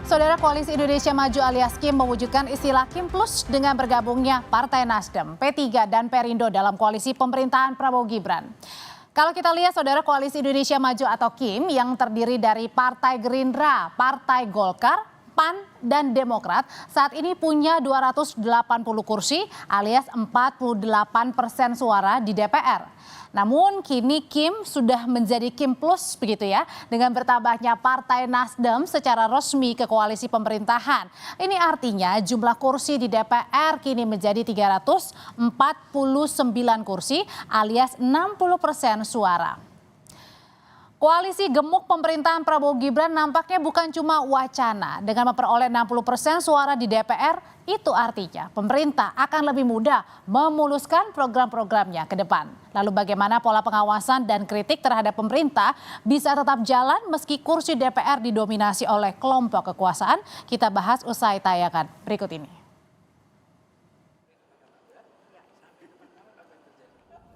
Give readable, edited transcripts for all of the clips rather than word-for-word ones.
Saudara, Koalisi Indonesia Maju alias KIM mewujudkan istilah KIM Plus dengan bergabungnya Partai Nasdem, P3 dan Perindo dalam koalisi pemerintahan Prabowo Gibran. Kalau kita lihat, saudara, Koalisi Indonesia Maju atau KIM yang terdiri dari Partai Gerindra, Partai Golkar, PAN, dan Demokrat saat ini punya 280 kursi alias 48% suara di DPR. Namun kini KIM sudah menjadi KIM Plus begitu ya, dengan bertambahnya Partai Nasdem secara resmi ke koalisi pemerintahan. Ini artinya jumlah kursi di DPR kini menjadi 349 kursi alias 60% suara. Koalisi gemuk pemerintahan Prabowo Gibran nampaknya bukan cuma wacana. Dengan memperoleh 60% suara di DPR, itu artinya pemerintah akan lebih mudah memuluskan program-programnya ke depan. Lalu bagaimana pola pengawasan dan kritik terhadap pemerintah bisa tetap jalan meski kursi DPR didominasi oleh kelompok kekuasaan? Kita bahas usai tayangan berikut ini.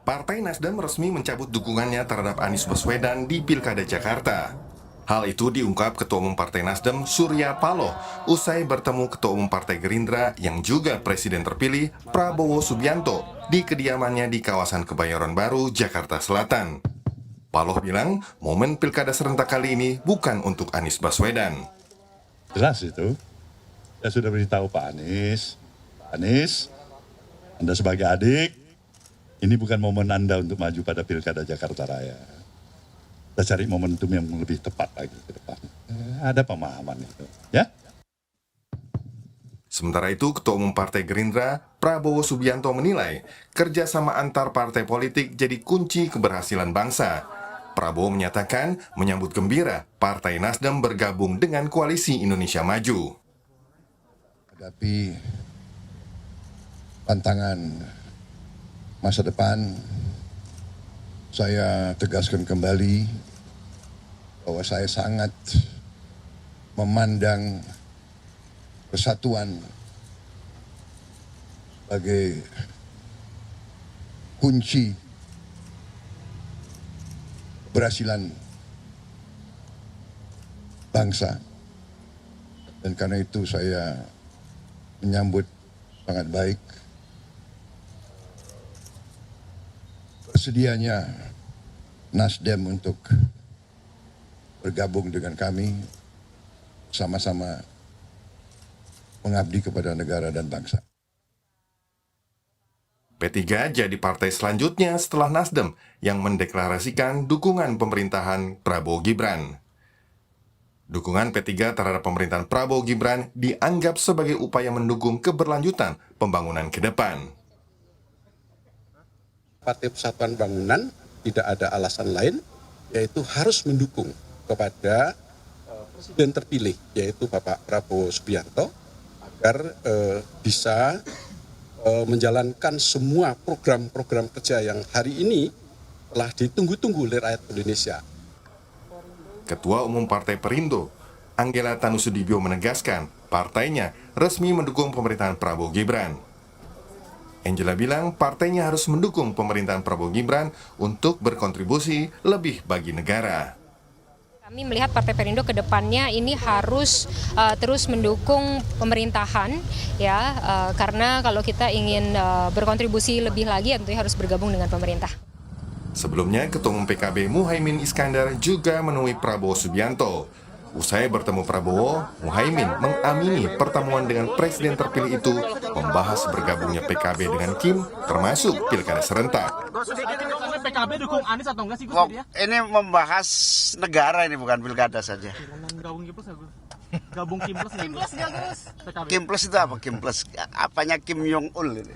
Partai Nasdem resmi mencabut dukungannya terhadap Anies Baswedan di Pilkada Jakarta. Hal itu diungkap Ketua Umum Partai Nasdem Surya Paloh usai bertemu Ketua Umum Partai Gerindra yang juga Presiden terpilih Prabowo Subianto di kediamannya di kawasan Kebayoran Baru, Jakarta Selatan. Paloh bilang momen Pilkada serentak kali ini bukan untuk Anies Baswedan. Jelas itu, saya sudah beritahu Pak Anies, Anda sebagai adik, ini bukan momen Anda untuk maju pada Pilkada Jakarta Raya. Kita cari momentum yang lebih tepat lagi ke depan. Ada pemahaman itu, ya? Sementara itu, Ketua Umum Partai Gerindra, Prabowo Subianto menilai kerjasama antar partai politik jadi kunci keberhasilan bangsa. Prabowo menyatakan menyambut gembira Partai Nasdem bergabung dengan Koalisi Indonesia Maju. Hadapi tantangan masa depan, saya tegaskan kembali bahwa saya sangat memandang persatuan sebagai kunci keberhasilan bangsa. Dan karena itu saya menyambut sangat baik bersedianya Nasdem untuk bergabung dengan kami, sama-sama mengabdi kepada negara dan bangsa. P3 jadi partai selanjutnya setelah Nasdem yang mendeklarasikan dukungan pemerintahan Prabowo Gibran. Dukungan P3 terhadap pemerintahan Prabowo Gibran dianggap sebagai upaya mendukung keberlanjutan pembangunan ke depan. Partai Persatuan Bangunan tidak ada alasan lain, yaitu harus mendukung kepada Presiden terpilih, yaitu Bapak Prabowo Subianto, agar bisa menjalankan semua program-program kerja yang hari ini telah ditunggu-tunggu oleh rakyat Indonesia. Ketua Umum Partai Perindo, Anggela Tanusudibio menegaskan partainya resmi mendukung pemerintahan Prabowo Gibran. Angela bilang partainya harus mendukung pemerintahan Prabowo Gibran untuk berkontribusi lebih bagi negara. Kami melihat Partai Perindo ke depannya ini harus terus mendukung pemerintahan, ya, karena kalau kita ingin berkontribusi lebih lagi tentunya harus bergabung dengan pemerintah. Sebelumnya, Ketua Umum PKB Muhaimin Iskandar juga menemui Prabowo Subianto. Usai bertemu Prabowo, Muhaimin mengamini pertemuan dengan Presiden terpilih itu membahas bergabungnya PKB dengan KIM termasuk Pilkada serentak. PKB dukung Anies atau enggak sih Gus? Ini membahas negara, ini bukan Pilkada saja. Gabung KIM Plus ya Gus? Gabung KIM Plus ya Gus? KIM Plus itu apa? KIM Plus? Apanya Kim Jong Il ini?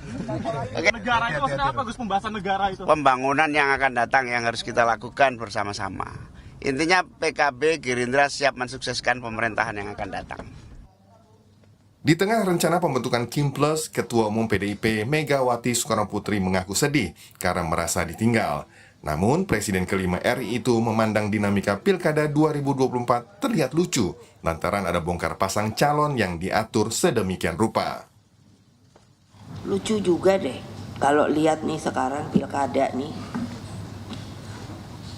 Negara itu maksudnya apa Gus? Pembahasan negara itu? Pembangunan yang akan datang yang harus kita lakukan bersama-sama. Intinya PKB, Gerindra siap mensukseskan pemerintahan yang akan datang. Di tengah rencana pembentukan KIM Plus, Ketua Umum PDIP Megawati Soekarnoputri mengaku sedih karena merasa ditinggal. Namun, Presiden kelima RI itu memandang dinamika Pilkada 2024 terlihat lucu lantaran ada bongkar pasang calon yang diatur sedemikian rupa. Lucu juga deh kalau lihat nih sekarang Pilkada nih.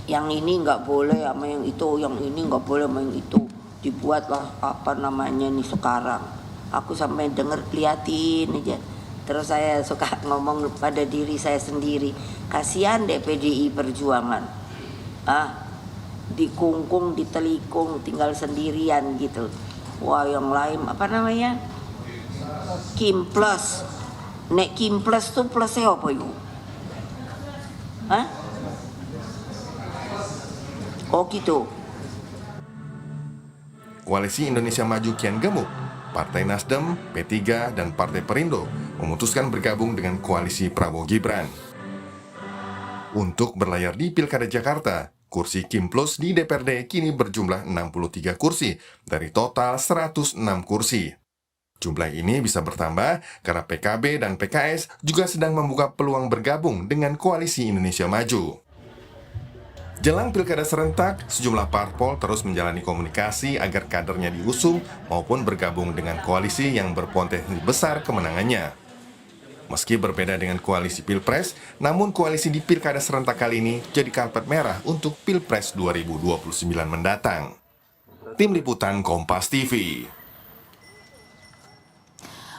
Yang ini nggak boleh sama yang itu, yang ini nggak boleh sama yang itu. dibuatlah apa namanya nih sekarang. Aku sampai denger liatin aja. Terus saya suka ngomong pada diri saya sendiri, kasihan deh PDI Perjuangan. Dikungkung, ditelikung, tinggal sendirian gitu. Wah, yang lain apa namanya? Kim Plus. Nek Kim Plus tuh plusnya apa yuk? Oh gitu. Koalisi Indonesia Maju kian gemuk. Partai Nasdem, P3, dan Partai Perindo memutuskan bergabung dengan koalisi Prabowo Gibran. Untuk berlayar di Pilkada Jakarta, kursi Kim Plus di DPRD kini berjumlah 63 kursi dari total 106 kursi. Jumlah ini bisa bertambah karena PKB dan PKS juga sedang membuka peluang bergabung dengan koalisi Indonesia Maju. Jelang pilkada serentak, sejumlah parpol terus menjalani komunikasi agar kadernya diusung maupun bergabung dengan koalisi yang berpotensi besar kemenangannya. Meski berbeda dengan koalisi Pilpres, namun koalisi di pilkada serentak kali ini jadi karpet merah untuk Pilpres 2029 mendatang. Tim Liputan Kompas TV.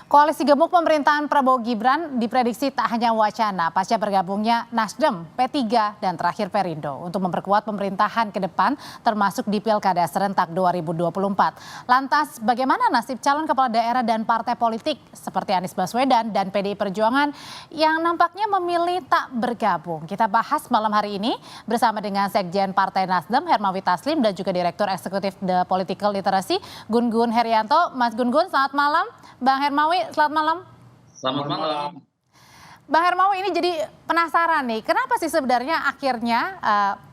Koalisi gemuk pemerintahan Prabowo Gibran diprediksi tak hanya wacana pasca bergabungnya Nasdem, P3, dan terakhir Perindo untuk memperkuat pemerintahan ke depan termasuk di Pilkada serentak 2024. Lantas bagaimana nasib calon kepala daerah dan partai politik seperti Anies Baswedan dan PDI Perjuangan yang nampaknya memilih tak bergabung? Kita bahas malam hari ini bersama dengan Sekjen Partai Nasdem Hermawi Taslim dan juga Direktur Eksekutif The Political Literacy Gun Gun Herianto. Mas Gun Gun, selamat malam. Bang Hermawi, selamat malam. Selamat malam. Bang Hermawi, ini jadi penasaran nih, kenapa sih sebenarnya akhirnya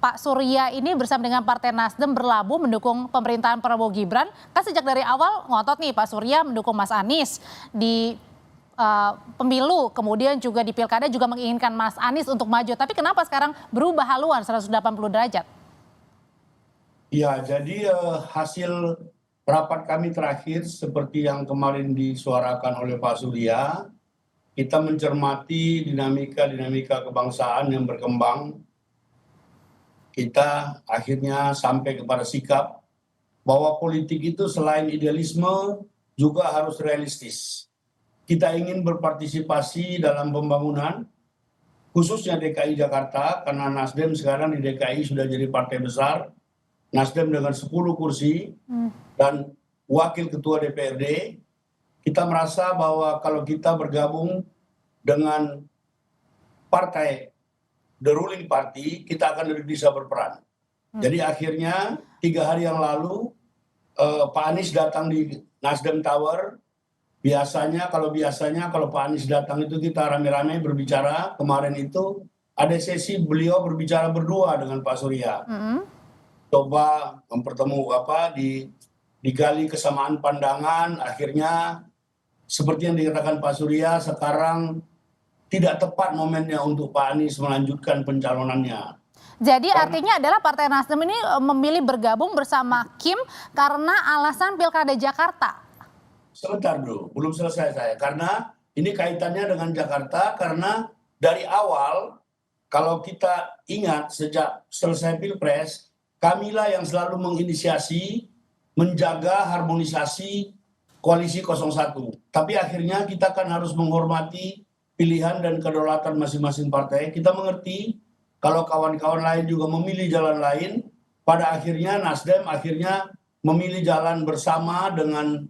Pak Surya ini bersama dengan Partai Nasdem berlabuh mendukung pemerintahan Prabowo Gibran? Kan sejak dari awal ngotot nih Pak Surya mendukung Mas Anies di pemilu, kemudian juga di pilkada juga menginginkan Mas Anies untuk maju. Tapi kenapa sekarang berubah haluan 180 derajat? Ya, jadi hasil rapat kami terakhir seperti yang kemarin disuarakan oleh Pak Surya, kita mencermati dinamika kebangsaan yang berkembang. Kita akhirnya sampai kepada sikap bahwa politik itu selain idealisme juga harus realistis. Kita ingin berpartisipasi dalam pembangunan, khususnya DKI Jakarta, karena Nasdem sekarang di DKI sudah jadi partai besar. Nasdem dengan 10 kursi dan wakil ketua DPRD, kita merasa bahwa kalau kita bergabung dengan partai the ruling party, kita akan lebih bisa berperan. Jadi akhirnya 3 hari yang lalu Pak Anies datang di Nasdem Tower. Biasanya kalau Pak Anies datang itu kita rame-rame berbicara. Kemarin itu ada sesi beliau berbicara berdua dengan Pak Surya. Coba digali kesamaan pandangan, akhirnya seperti yang dikatakan Pak Surya, sekarang tidak tepat momennya untuk Pak Anies melanjutkan pencalonannya. Jadi artinya adalah Partai Nasdem ini memilih bergabung bersama Kim karena alasan Pilkada Jakarta. Sebentar dulu, belum selesai saya. Karena ini kaitannya dengan Jakarta, karena dari awal, kalau kita ingat sejak selesai Pilpres, kamilah yang selalu menginisiasi, menjaga harmonisasi koalisi 01. Tapi akhirnya kita kan harus menghormati pilihan dan kedaulatan masing-masing partai. Kita mengerti kalau kawan-kawan lain juga memilih jalan lain, pada akhirnya Nasdem akhirnya memilih jalan bersama dengan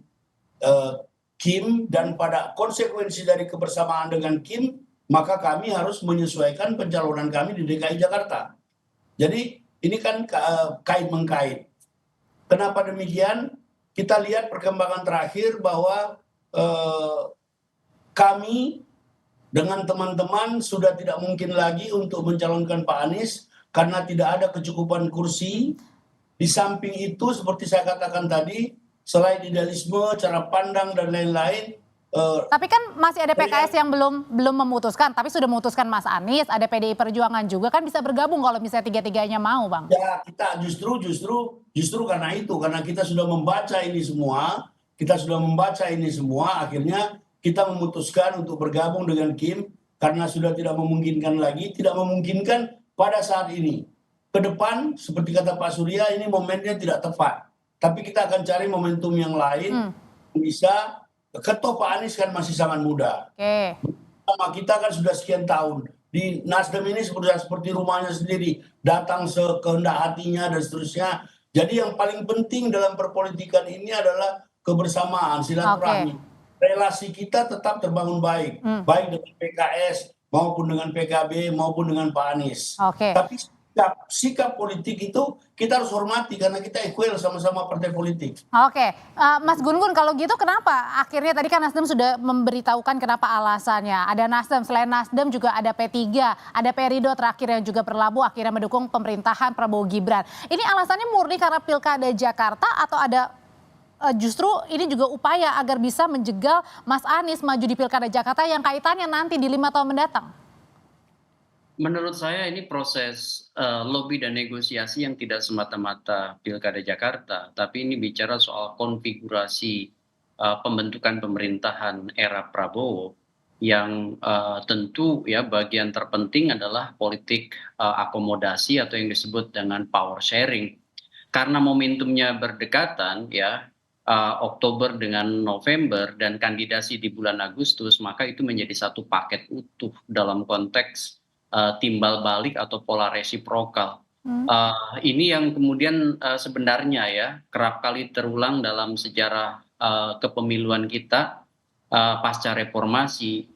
Kim, dan pada konsekuensi dari kebersamaan dengan Kim, maka kami harus menyesuaikan pencalonan kami di DKI Jakarta. Jadi ini kan kait-mengkait. Kenapa demikian? Kita lihat perkembangan terakhir bahwa kami dengan teman-teman sudah tidak mungkin lagi untuk mencalonkan Pak Anies karena tidak ada kecukupan kursi. Di samping itu seperti saya katakan tadi, selain idealisme, cara pandang dan lain-lain. Tapi kan masih ada PKS yang belum memutuskan, tapi sudah memutuskan Mas Anies, ada PDI Perjuangan juga kan bisa bergabung kalau misalnya tiga-tiganya mau, Bang. Ya, kita justru karena itu, karena kita sudah membaca ini semua, akhirnya kita memutuskan untuk bergabung dengan Kim karena sudah tidak memungkinkan pada saat ini. Ke depan, seperti kata Pak Surya, ini momennya tidak tepat. tapi kita akan cari momentum yang lain. Bisa, ketua Pak Anies kan masih sangat muda. Sama kita kan sudah sekian tahun. Di Nasdem ini seperti rumahnya sendiri, datang sekehendak hatinya dan seterusnya. Jadi yang paling penting dalam perpolitikan ini adalah kebersamaan, silaturahmi. Relasi kita tetap terbangun baik, baik dengan PKS maupun dengan PKB maupun dengan Pak Anies. Tapi sikap politik itu kita harus hormati karena kita equal sama-sama partai politik. Mas Gun-Gun, kalau gitu kenapa akhirnya tadi kan Nasdem sudah memberitahukan kenapa alasannya. Ada Nasdem, selain Nasdem juga ada P3, ada Perindo terakhir yang juga berlabuh akhirnya mendukung pemerintahan Prabowo Gibran. Ini alasannya murni karena Pilkada Jakarta atau ada justru ini juga upaya agar bisa menjegal Mas Anies maju di Pilkada Jakarta yang kaitannya nanti di 5 tahun mendatang? Menurut saya ini proses lobby dan negosiasi yang tidak semata-mata Pilkada Jakarta, tapi ini bicara soal konfigurasi pembentukan pemerintahan era Prabowo yang tentu ya bagian terpenting adalah politik akomodasi atau yang disebut dengan power sharing. Karena momentumnya berdekatan ya, Oktober dengan November dan kandidasi di bulan Agustus, maka itu menjadi satu paket utuh dalam konteks timbal balik atau pola resiprokal. Ini yang kemudian sebenarnya ya kerap kali terulang dalam sejarah kepemiluan kita pasca reformasi.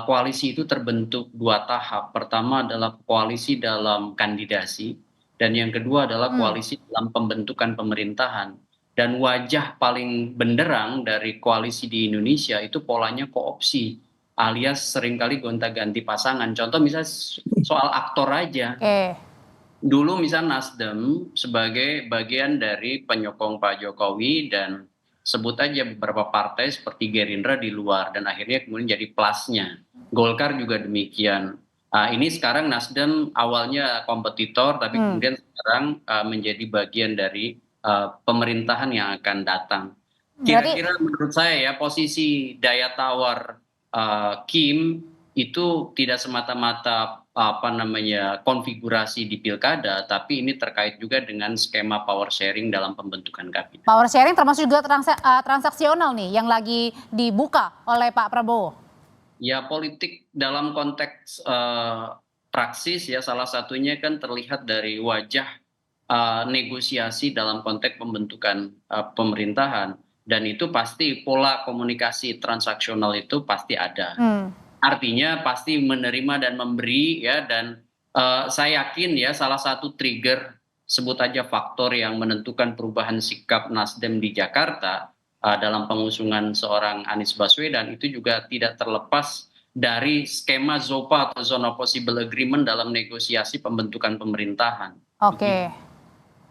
Koalisi itu terbentuk 2 tahap. Pertama adalah koalisi dalam kandidasi dan yang kedua adalah koalisi dalam pembentukan pemerintahan. Dan wajah paling benderang dari koalisi di Indonesia itu polanya koopsi, alias seringkali gonta-ganti pasangan. Contoh misalnya soal aktor aja. Dulu misalnya Nasdem sebagai bagian dari penyokong Pak Jokowi dan sebut aja beberapa partai seperti Gerindra di luar dan akhirnya kemudian jadi plusnya. Golkar juga demikian. Ini sekarang Nasdem awalnya kompetitor tapi kemudian sekarang menjadi bagian dari pemerintahan yang akan datang. Kira-kira menurut saya ya posisi daya tawar Kim itu tidak semata-mata konfigurasi di pilkada, tapi ini terkait juga dengan skema power sharing dalam pembentukan kabinet. Power sharing termasuk juga transaksional nih yang lagi dibuka oleh Pak Prabowo. Ya politik dalam konteks praksis ya salah satunya kan terlihat dari wajah negosiasi dalam konteks pembentukan pemerintahan. Dan itu pasti pola komunikasi transaksional itu pasti ada. Artinya pasti menerima dan memberi ya dan saya yakin ya salah satu trigger sebut aja faktor yang menentukan perubahan sikap Nasdem di Jakarta dalam pengusungan seorang Anies Baswedan itu juga tidak terlepas dari skema ZOPA atau Zone of Possible Agreement dalam negosiasi pembentukan pemerintahan.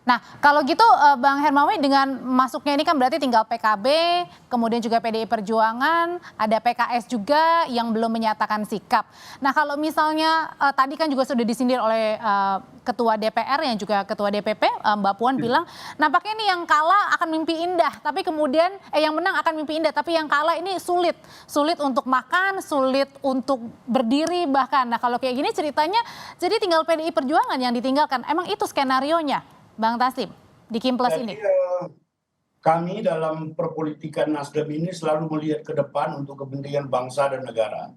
Nah, kalau gitu Bang Hermawi dengan masuknya ini kan berarti tinggal PKB, kemudian juga PDI Perjuangan, ada PKS juga yang belum menyatakan sikap. Nah, kalau misalnya tadi kan juga sudah disindir oleh Ketua DPR yang juga Ketua DPP, Mbak Puan bilang, nampaknya ini yang kalah akan mimpi indah, tapi kemudian yang menang akan mimpi indah, tapi yang kalah ini sulit untuk makan, sulit untuk berdiri bahkan. Nah, kalau kayak gini ceritanya, jadi tinggal PDI Perjuangan yang ditinggalkan. Emang itu skenarionya? Bang Taslim, di Kim Plus ini. Kami dalam perpolitikan Nasdem ini selalu melihat ke depan untuk kepentingan bangsa dan negara.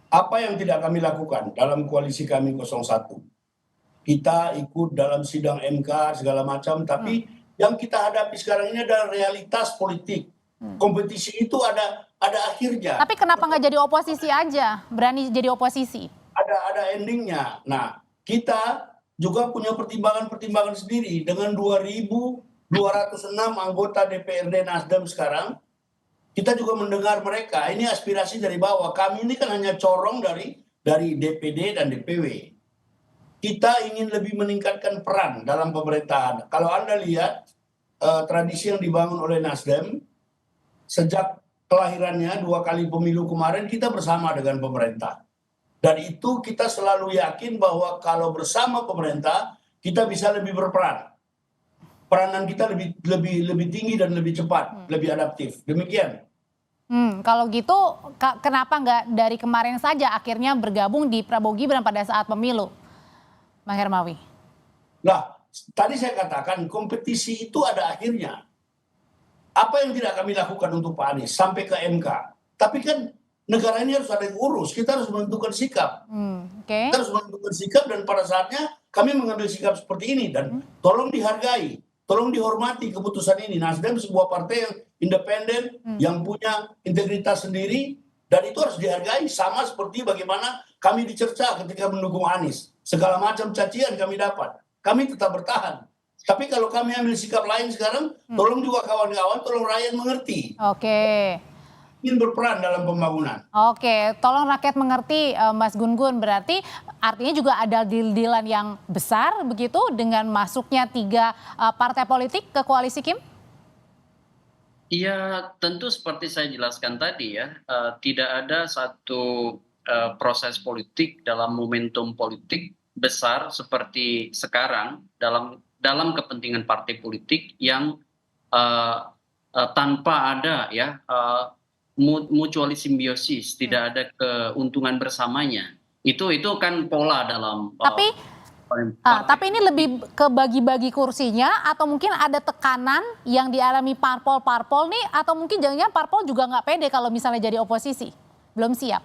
Apa yang tidak kami lakukan dalam koalisi kami 01? Kita ikut dalam sidang MK segala macam, tapi yang kita hadapi sekarang ini adalah realitas politik. Kompetisi itu ada akhirnya. Tapi kenapa nggak jadi oposisi aja? Berani jadi oposisi? Ada endingnya. Nah, kita juga punya pertimbangan sendiri dengan 2.206 anggota DPRD Nasdem sekarang. Kita juga mendengar mereka, ini aspirasi dari bawah. Kami ini kan hanya corong dari DPD dan DPW. Kita ingin lebih meningkatkan peran dalam pemerintahan. Kalau Anda lihat tradisi yang dibangun oleh Nasdem, sejak kelahirannya 2 kali pemilu kemarin kita bersama dengan pemerintah. Dan itu kita selalu yakin bahwa kalau bersama pemerintah kita bisa lebih berperan. Peranan kita lebih tinggi dan lebih cepat, lebih adaptif. Demikian. Kalau gitu kenapa nggak dari kemarin saja akhirnya bergabung di Prabowo Gibran pada saat pemilu, Bang Hermawi? Lah, tadi saya katakan kompetisi itu ada akhirnya. Apa yang tidak kami lakukan untuk Pak Anies sampai ke MK. Tapi kan negara ini harus ada yang urus. Kita harus menentukan sikap. Kita harus menentukan sikap dan pada saatnya kami mengambil sikap seperti ini. Dan tolong dihargai, tolong dihormati keputusan ini. Nasdem sebuah partai yang independen, yang punya integritas sendiri. Dan itu harus dihargai sama seperti bagaimana kami dicerca ketika mendukung Anies. Segala macam cacian kami dapat. Kami tetap bertahan. Tapi kalau kami ambil sikap lain sekarang, tolong juga kawan-kawan, tolong rakyat mengerti. Oke. Ingin berperan dalam pembangunan. Oke, tolong rakyat mengerti, Mas Gun-Gun. Berarti artinya juga ada deal-dealan yang besar begitu dengan masuknya 3 partai politik ke koalisi Kim? Iya, tentu seperti saya jelaskan tadi ya, tidak ada satu proses politik dalam momentum politik besar seperti sekarang dalam kepentingan partai politik yang tanpa ada ya mutual simbiosis, tidak ada keuntungan bersamanya. Itu kan pola dalam. Tapi ini lebih ke bagi-bagi kursinya atau mungkin ada tekanan yang dialami parpol nih, atau mungkin jangan-jangan parpol juga nggak pede kalau misalnya jadi oposisi, belum siap.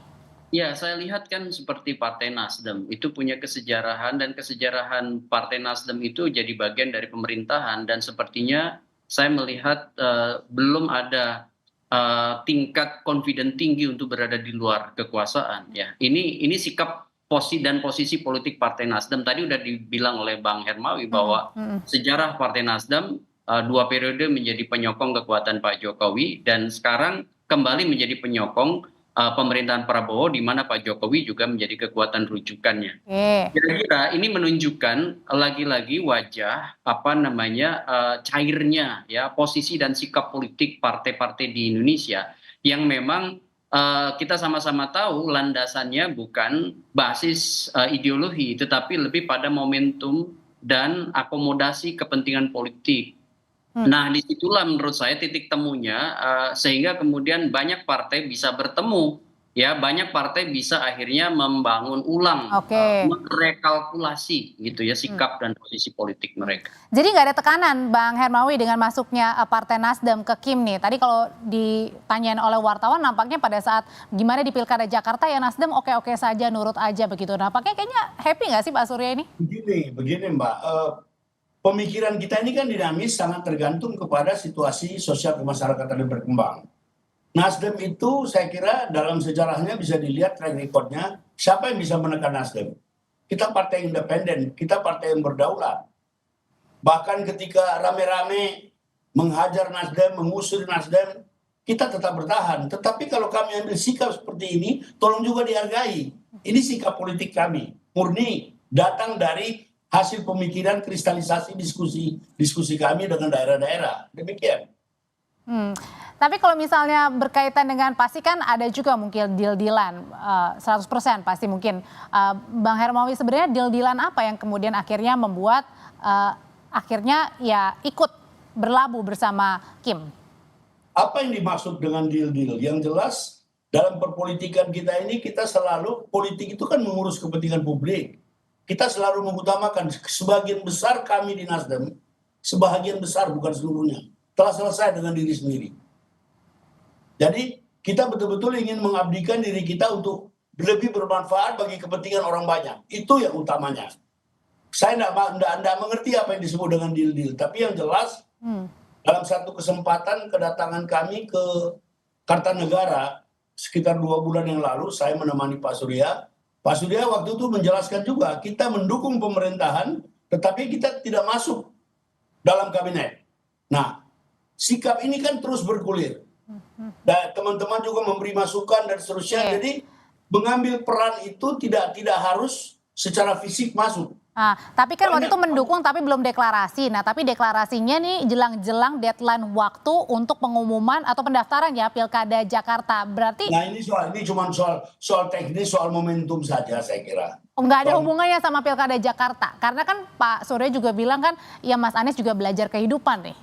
Ya, saya lihat kan seperti Partai Nasdem itu punya kesejarahan, dan kesejarahan Partai Nasdem itu jadi bagian dari pemerintahan, dan sepertinya saya melihat belum ada tingkat confident tinggi untuk berada di luar kekuasaan. Ya, ini sikap posisi politik Partai Nasdem. Tadi udah dibilang oleh Bang Hermawi bahwa sejarah Partai Nasdem 2 periode menjadi penyokong kekuatan Pak Jokowi, dan sekarang kembali menjadi penyokong pemerintahan Prabowo, di mana Pak Jokowi juga menjadi kekuatan rujukannya. Kira-kira ini menunjukkan lagi-lagi wajah cairnya ya posisi dan sikap politik partai-partai di Indonesia yang memang kita sama-sama tahu landasannya bukan basis ideologi, tetapi lebih pada momentum dan akomodasi kepentingan politik. Nah, disitulah menurut saya titik temunya, sehingga kemudian banyak partai bisa bertemu, ya banyak partai bisa akhirnya membangun ulang, merekalkulasi gitu ya sikap dan posisi politik mereka. Jadi nggak ada tekanan, Bang Hermawi, dengan masuknya Partai Nasdem ke Kim nih. Tadi kalau ditanyain oleh wartawan, nampaknya pada saat gimana di Pilkada Jakarta ya Nasdem oke-oke saja, nurut aja begitu. Nampaknya kayaknya happy nggak sih Pak Surya ini? Begini Mbak. Pemikiran kita ini kan dinamis, sangat tergantung kepada situasi sosial kemasyarakatan yang berkembang. Nasdem itu saya kira dalam sejarahnya bisa dilihat track recordnya, siapa yang bisa menekan Nasdem? Kita partai independen, kita partai yang berdaulat. Bahkan ketika rame-rame menghajar Nasdem, mengusir Nasdem, kita tetap bertahan. Tetapi kalau kami ambil sikap seperti ini, tolong juga dihargai. Ini sikap politik kami, murni, datang dari hasil pemikiran kristalisasi diskusi kami dengan daerah-daerah. Demikian. Tapi kalau misalnya berkaitan dengan pasti kan ada juga mungkin deal-dealan 100% pasti mungkin. Bang Hermawi, sebenarnya deal-dealan apa yang kemudian akhirnya membuat akhirnya ya ikut berlabuh bersama Kim? Apa yang dimaksud dengan deal-deal? Yang jelas dalam perpolitikan kita ini kita selalu, politik itu kan mengurus kepentingan publik. Kita selalu mengutamakan sebagian besar kami di Nasdem, sebagian besar bukan seluruhnya, telah selesai dengan diri sendiri. Jadi kita betul-betul ingin mengabdikan diri kita untuk lebih bermanfaat bagi kepentingan orang banyak. Itu yang utamanya. Saya tidak mengerti apa yang disebut dengan deal-deal, tapi yang jelas dalam satu kesempatan kedatangan kami ke Kartanegara sekitar 2 bulan yang lalu, saya menemani Pak Surya. Pak Surya waktu itu menjelaskan juga, kita mendukung pemerintahan, tetapi kita tidak masuk dalam kabinet. Nah, sikap ini kan terus bergulir. Dan teman-teman juga memberi masukan dan seterusnya. Jadi mengambil peran itu tidak harus secara fisik masuk. Tapi kan waktu itu mendukung tapi belum deklarasi. Nah, tapi deklarasinya nih jelang-jelang deadline waktu untuk pengumuman atau pendaftaran ya Pilkada Jakarta. Berarti ini cuma soal teknis, soal momentum saja saya kira. Nggak ada hubungannya sama Pilkada Jakarta. Karena kan Pak Surya juga bilang kan ya Mas Anies juga belajar kehidupan nih.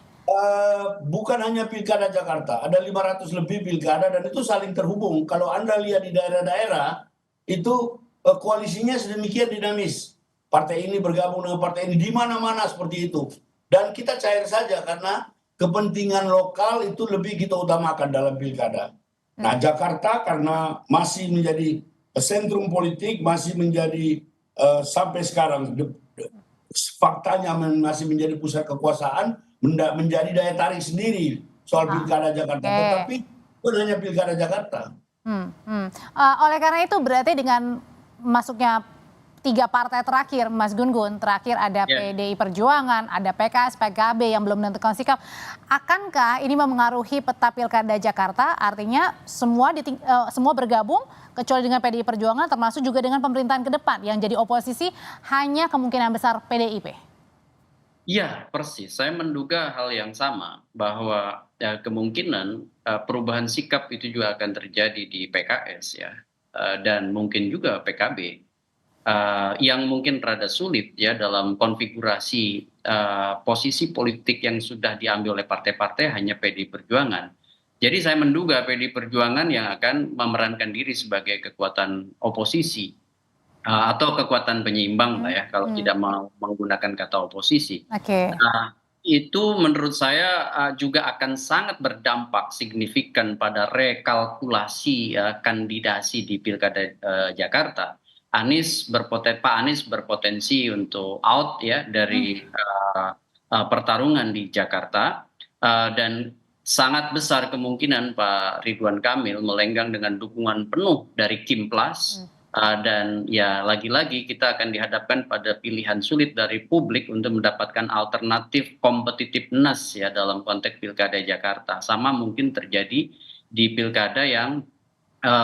Bukan hanya Pilkada Jakarta, ada 500 lebih pilkada dan itu saling terhubung. Kalau Anda lihat di daerah-daerah itu koalisinya sedemikian dinamis. partai ini bergabung dengan partai ini, di mana-mana seperti itu. Dan kita cair saja karena kepentingan lokal itu lebih kita utamakan dalam pilkada. Nah, Jakarta karena masih menjadi sentrum politik, masih menjadi sampai sekarang faktanya masih menjadi pusat kekuasaan, menjadi daya tarik sendiri soal pilkada Jakarta. Tetapi bukan hanya pilkada Jakarta. Oleh karena itu berarti dengan masuknya 3 partai terakhir, Mas Gun-Gun, terakhir ada PDI Perjuangan, ada PKS, PKB yang belum menentukan sikap. Akankah ini memengaruhi peta pilkada Jakarta? Artinya semua bergabung kecuali dengan PDI Perjuangan, termasuk juga dengan pemerintahan ke depan yang jadi oposisi hanya kemungkinan besar PDIP. Iya, persis. Saya menduga hal yang sama, bahwa kemungkinan perubahan sikap itu juga akan terjadi di PKS ya, dan mungkin juga PKB. Yang mungkin rada sulit ya dalam konfigurasi posisi politik yang sudah diambil oleh partai-partai hanya PDI Perjuangan. Jadi saya menduga PDI Perjuangan yang akan memerankan diri sebagai kekuatan oposisi atau kekuatan penyeimbang lah ya, kalau tidak mau menggunakan kata oposisi. Itu menurut saya juga akan sangat berdampak signifikan pada rekalkulasi kandidasi di Pilkada Jakarta. Pak Anies berpotensi untuk out ya dari pertarungan di Jakarta, dan sangat besar kemungkinan Pak Ridwan Kamil melenggang dengan dukungan penuh dari Kimplas, dan ya lagi-lagi kita akan dihadapkan pada pilihan sulit dari publik untuk mendapatkan alternatif competitiveness ya dalam konteks Pilkada Jakarta. Sama mungkin terjadi di pilkada yang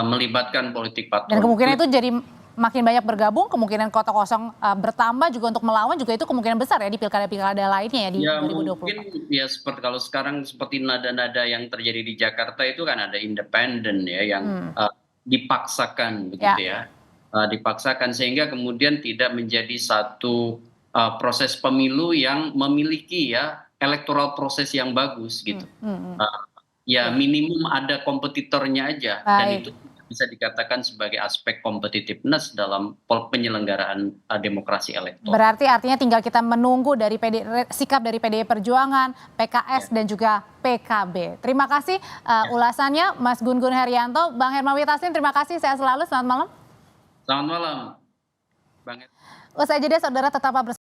melibatkan politik patroli. Dan kemungkinan itu jadi makin banyak bergabung, kemungkinan kota kosong bertambah juga untuk melawan juga itu kemungkinan besar ya di pilkada-pilkada lainnya ya di 2024. Mungkin ya seperti kalau sekarang seperti nada-nada yang terjadi di Jakarta itu kan ada independen ya yang dipaksakan begitu ya. Dipaksakan sehingga kemudian tidak menjadi satu proses pemilu yang memiliki ya electoral proses yang bagus gitu. Ya minimum ada kompetitornya aja. Dan itu bisa dikatakan sebagai aspek competitiveness dalam penyelenggaraan demokrasi elektoral. Berarti artinya tinggal kita menunggu dari sikap dari PDI Perjuangan, PKS dan juga PKB. Terima kasih ulasannya Mas Gun-Gun Herianto. Bang Hermawi Taslim, terima kasih. Sehat selalu. Selamat malam. Selamat malam. Bang. Usai jeda saudara tetap bersama.